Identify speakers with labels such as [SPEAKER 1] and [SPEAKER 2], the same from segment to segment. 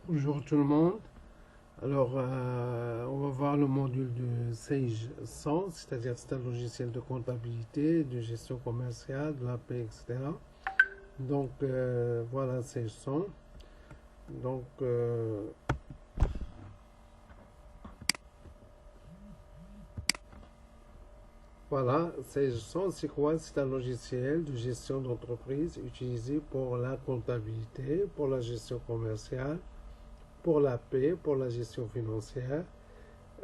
[SPEAKER 1] Bonjour tout le monde. Alors, on va voir le module de Sage 100, c'est-à-dire c'est un logiciel de comptabilité, de gestion commerciale, de la paie, etc. Donc, voilà Sage 100. Donc, voilà, Sage 100, c'est quoi? C'est un logiciel de gestion d'entreprise utilisé pour la comptabilité, pour la gestion commerciale, pour la paie, pour la gestion financière,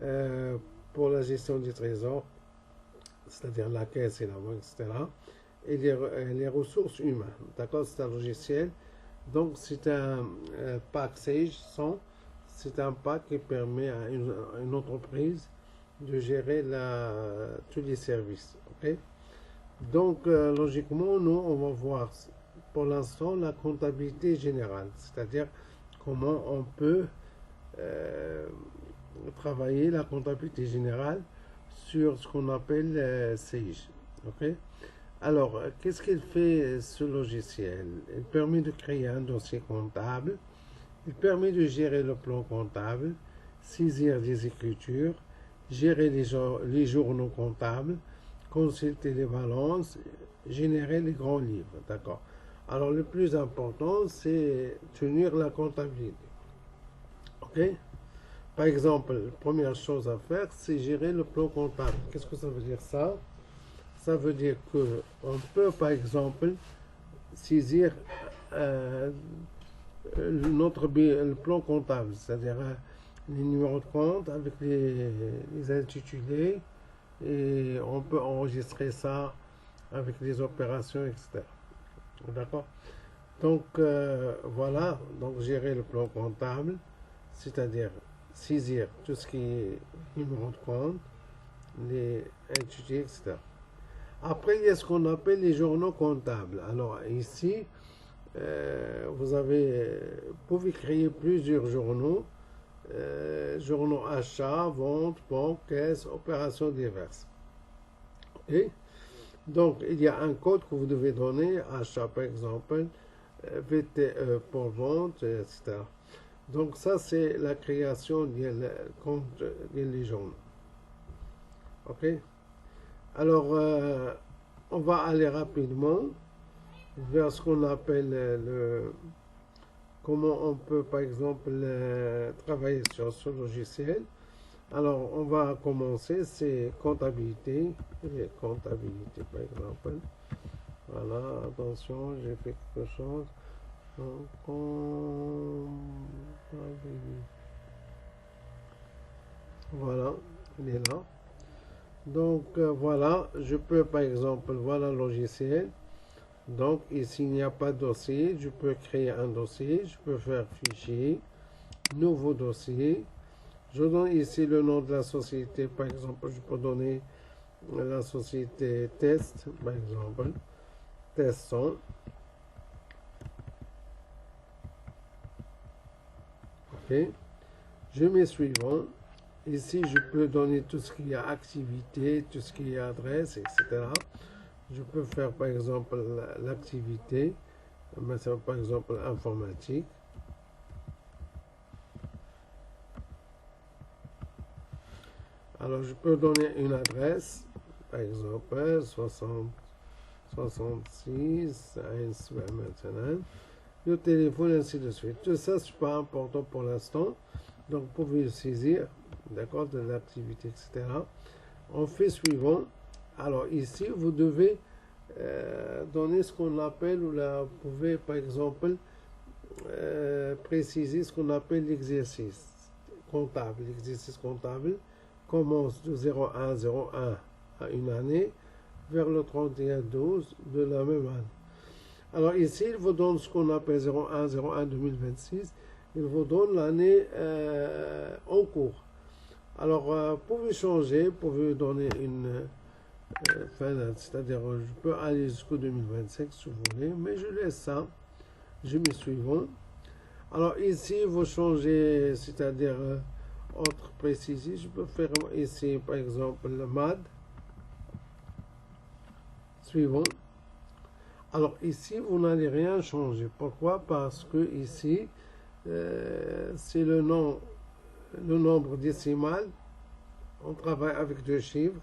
[SPEAKER 1] euh, pour la gestion du trésor, c'est-à-dire la caisse et la banque, etc. Et les ressources humaines. D'accord? C'est un logiciel. Donc, c'est un pack Sage 100. C'est un pack qui permet à une entreprise de gérer tous les services. Ok? Donc, logiquement, nous, on va voir pour l'instant la comptabilité générale, c'est-à-dire comment on peut euh, travailler la comptabilité générale sur ce qu'on appelle Sage. Ok? Alors, qu'est-ce qu'il fait ce logiciel? Il permet de créer un dossier comptable, il permet de gérer le plan comptable, saisir des écritures, gérer les journaux comptables, consulter les balances, générer les grands livres. D'accord. Alors, le plus important, c'est tenir la comptabilité. OK? Par exemple, la première chose à faire, c'est gérer le plan comptable. Qu'est-ce que ça veut dire ça? Ça veut dire qu'on peut, par exemple, saisir euh, le plan comptable, c'est-à-dire les numéros de compte avec les intitulés, et on peut enregistrer ça avec les opérations, etc. D'accord? Donc, voilà, donc gérer le plan comptable, c'est-à-dire saisir tout ce qui est numéro de compte, les intitulés, etc. Après, il y a ce qu'on appelle les journaux comptables. Alors ici, vous pouvez créer plusieurs journaux, journaux achat, vente, banque, caisse, opérations diverses. Et donc, il y a un code que vous devez donner, achat par exemple, VTE pour vente, etc. Donc ça, c'est la création des comptes des journaux. OK? Alors, on va aller rapidement vers ce qu'on appelle comment on peut, par exemple, travailler sur ce logiciel. Alors, on va commencer, c'est comptabilité. Comptabilité, par exemple. Voilà, attention, j'ai fait quelque chose. Voilà, il est là. Donc, voilà, je peux, par exemple, voilà le logiciel. Donc, ici, il n'y a pas de dossier. Je peux créer un dossier. Je peux faire fichier, nouveau dossier. Je donne ici le nom de la société. Par exemple, je peux donner la société test, par exemple. Test 100. OK. Je mets suivant. Ici, je peux donner tout ce qui est activité, tout ce qui est adresse, etc. Je peux faire, par exemple, l'activité. Par exemple, informatique. Alors, je peux donner une adresse, par exemple, 66, 1 maintenant, le téléphone, ainsi de suite. Tout ça, c'est pas important pour l'instant. Donc, vous pouvez le saisir, d'accord, de l'activité, etc. On fait suivant. Alors, ici, vous devez donner ce qu'on appelle, vous pouvez, par exemple, préciser ce qu'on appelle l'exercice comptable. L'exercice comptable commence de 0101 à une année vers le 31/12 de la même année. Alors ici, il vous donne ce qu'on appelle 0101 2026. Il vous donne l'année en cours. Alors, vous pouvez changer, vous pouvez donner une fin, c'est-à-dire je peux aller jusqu'au 2025 si vous voulez, mais je laisse ça. Je mets suivant. Alors ici, vous changez, c'est-à-dire autre précisé. Je peux faire ici, par exemple, le MAD. Suivant. Alors ici, vous n'allez rien changer. Pourquoi? Parce que ici, c'est le nombre décimal. On travaille avec deux chiffres.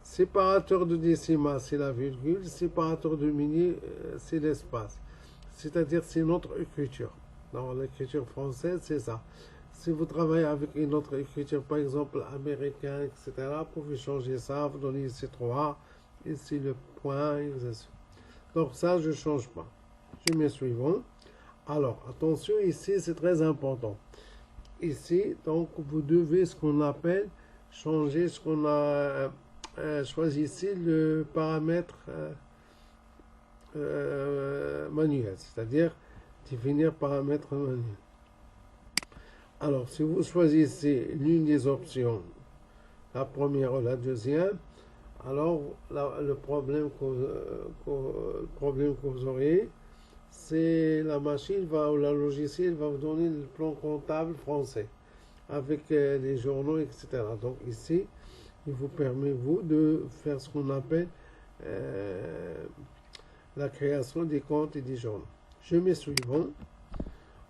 [SPEAKER 1] Séparateur de décimal, c'est la virgule. Séparateur de millier, c'est l'espace. C'est-à-dire, c'est notre écriture. Dans l'écriture française, c'est ça. Si vous travaillez avec une autre écriture, par exemple américaine, etc., vous pouvez changer ça. Vous donnez ici 3, ici le point, et ainsi. Donc ça, je ne change pas. Je mets suivant. Alors, attention, ici, c'est très important. Ici, donc, vous devez ce qu'on appelle changer ce qu'on a choisi ici, le paramètre manuel, c'est-à-dire définir paramètre manuel. Alors, si vous choisissez l'une des options, la première ou la deuxième, alors le problème que vous aurez, c'est la machine ou la logiciel va vous donner le plan comptable français avec les journaux, etc. Donc ici, il vous permet, vous, de faire ce qu'on appelle la création des comptes et des journaux. Je mets suivant.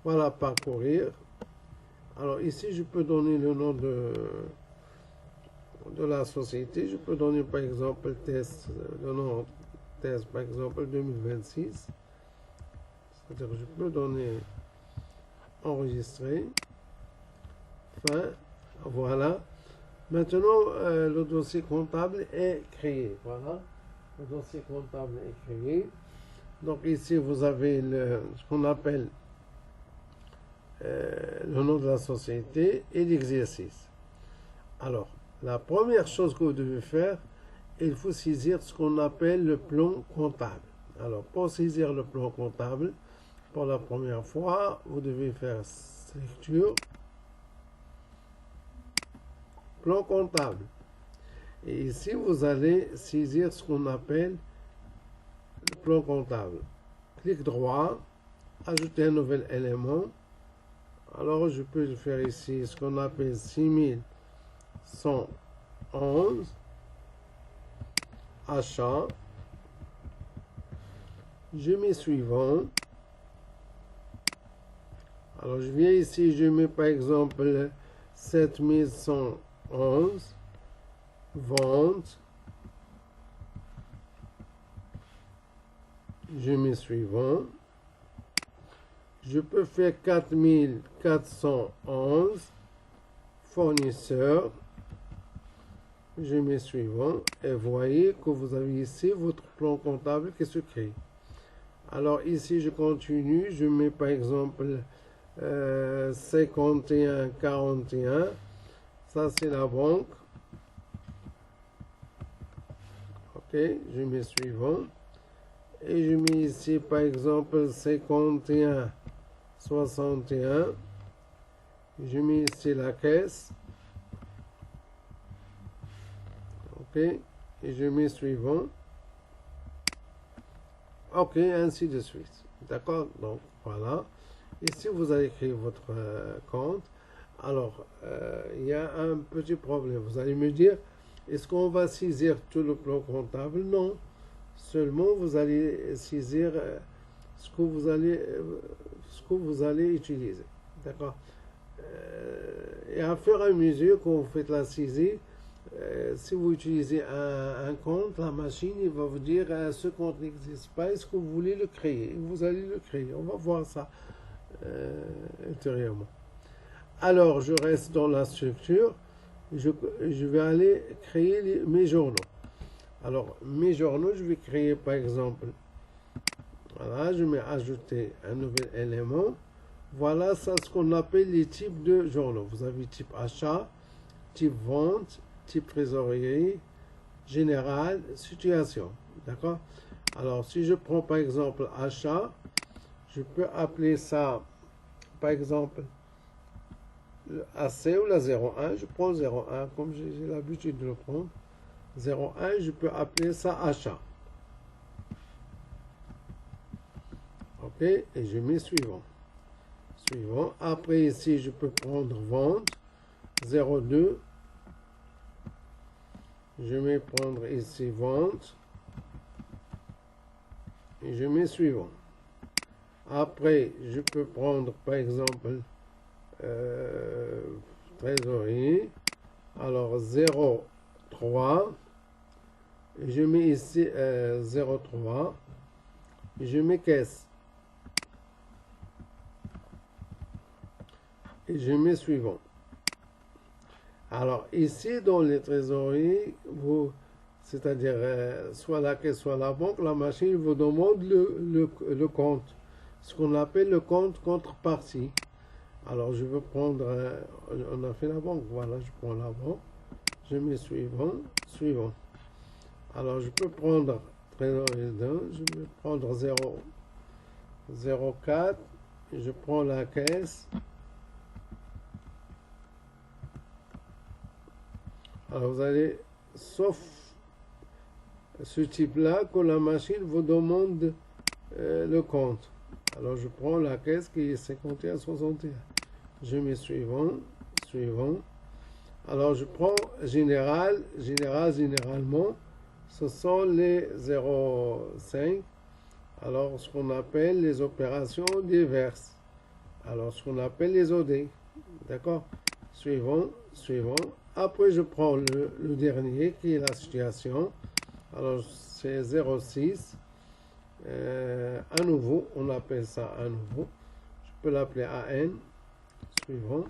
[SPEAKER 1] Voilà, parcourir. Alors ici, je peux donner le nom de la société. Je peux donner par exemple test, le nom test par exemple 2026. C'est-à-dire je peux donner enregistrer. Fin. Voilà. Maintenant, le dossier comptable est créé. Voilà. Le dossier comptable est créé. Donc ici, vous avez ce qu'on appelle le nom de la société et l'exercice. Alors, la première chose que vous devez faire, il faut saisir ce qu'on appelle le plan comptable. Alors, pour saisir le plan comptable, pour la première fois, vous devez faire lecture, plan comptable. Et ici, vous allez saisir ce qu'on appelle le plan comptable. Clic droit, ajouter un nouvel élément. Alors, je peux faire ici ce qu'on appelle 6111, achat. Je mets suivant. Alors, je viens ici, je mets par exemple 7111, vente. Je mets suivant. Je peux faire 4411, fournisseur. Je mets suivant. Et voyez que vous avez ici votre plan comptable qui se crée. Alors ici, je continue. Je mets par exemple 5141. Ça, c'est la banque. Ok, je mets suivant. Et je mets ici par exemple 5161. Je mets ici la caisse. Ok, et je mets suivant. Ok, ainsi de suite. D'accord, donc voilà. Ici, vous allez créer votre compte. Alors, il y a un petit problème. Vous allez me dire, est-ce qu'on va saisir tout le plan comptable? Non. Seulement, vous allez saisir ce que vous allez utiliser. D'accord? Et à fur et à mesure que vous faites la saisie, si vous utilisez un compte, la machine il va vous dire ce compte n'existe pas, est-ce que vous voulez le créer? Vous allez le créer. On va voir ça intérieurement. Alors, je reste dans la structure. Je vais aller créer mes journaux. Alors, mes journaux, je vais créer par exemple, voilà, je vais ajouter un nouvel élément. Voilà, ça ce qu'on appelle les types de journaux. Vous avez type achat, type vente, type trésorerie, général, situation. D'accord? Alors, si je prends par exemple achat, je peux appeler ça, par exemple, le AC ou la 01. Je prends 01 comme j'ai l'habitude de le prendre. 01, je peux appeler ça achat. Ok, et je mets suivant. Suivant. Après ici, je peux prendre vente. 02. Je vais prendre ici vente. Et je mets suivant. Après, je peux prendre par exemple trésorerie. Alors 0,3. Je mets ici 0,3. Je mets caisse. Et je mets suivant. Alors ici dans les trésoreries, c'est-à-dire soit la caisse, soit la banque, la machine vous demande le compte, ce qu'on appelle le compte contrepartie. Alors je veux prendre, on a fait la banque, voilà, je prends la banque, je mets suivant, suivant. Alors je peux prendre trésorerie 2, je vais prendre 0,4, je prends la caisse. Alors vous allez, sauf ce type-là, que la machine vous demande le compte. Alors je prends la caisse qui est 51,61. Je mets suivant, suivant. Alors je prends généralement, ce sont les 0,5. Alors ce qu'on appelle les opérations diverses. Alors ce qu'on appelle les OD. D'accord? Suivant, suivant. Après, je prends le dernier qui est la situation. Alors, c'est 0,6. À nouveau, on appelle ça à nouveau. Je peux l'appeler AN. Suivant.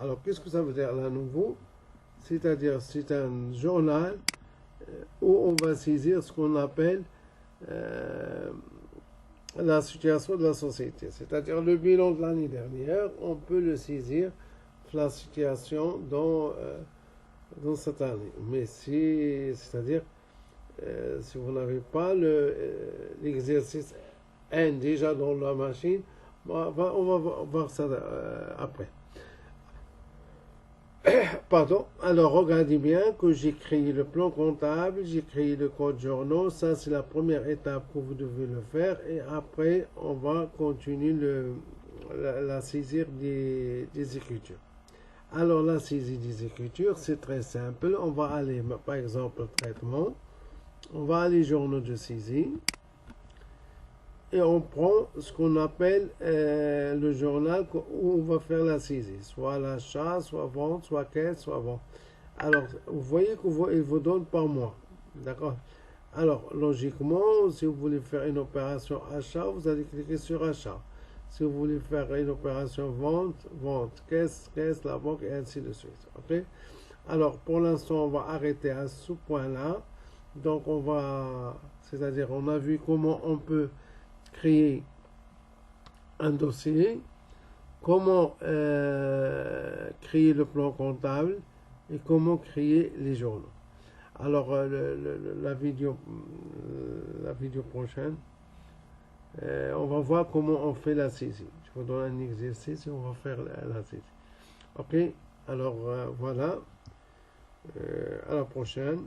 [SPEAKER 1] Alors, qu'est-ce que ça veut dire à nouveau? C'est-à-dire, c'est un journal où on va saisir ce qu'on appelle la situation de la société. C'est-à-dire, le bilan de l'année dernière, on peut le saisir, la situation dans cette année. Mais c'est-à-dire, si vous n'avez pas l'exercice N déjà dans la machine, on va voir ça après. Pardon. Alors, regardez bien que j'ai créé le plan comptable, j'ai créé le code journaux. Ça, c'est la première étape que vous devez le faire. Et après, on va continuer la saisir des écritures. Alors, la saisie des écritures, c'est très simple. On va aller, par exemple, traitement. On va aller journaux de saisie. Et on prend ce qu'on appelle le journal où on va faire la saisie. Soit l'achat, soit vente, soit caisse, soit vente. Alors, vous voyez qu'il vous donne par mois. D'accord? Alors, logiquement, si vous voulez faire une opération achat, vous allez cliquer sur achat. Si vous voulez faire une opération vente, vente, caisse, la banque, et ainsi de suite. Ok? Alors, pour l'instant, on va arrêter à ce point-là. Donc, c'est-à-dire, on a vu comment on peut créer un dossier, comment créer le plan comptable et comment créer les journaux. Alors, la vidéo prochaine, on va voir comment on fait la saisie. Je vous donne un exercice et on va faire la saisie. Ok, alors voilà, à la prochaine.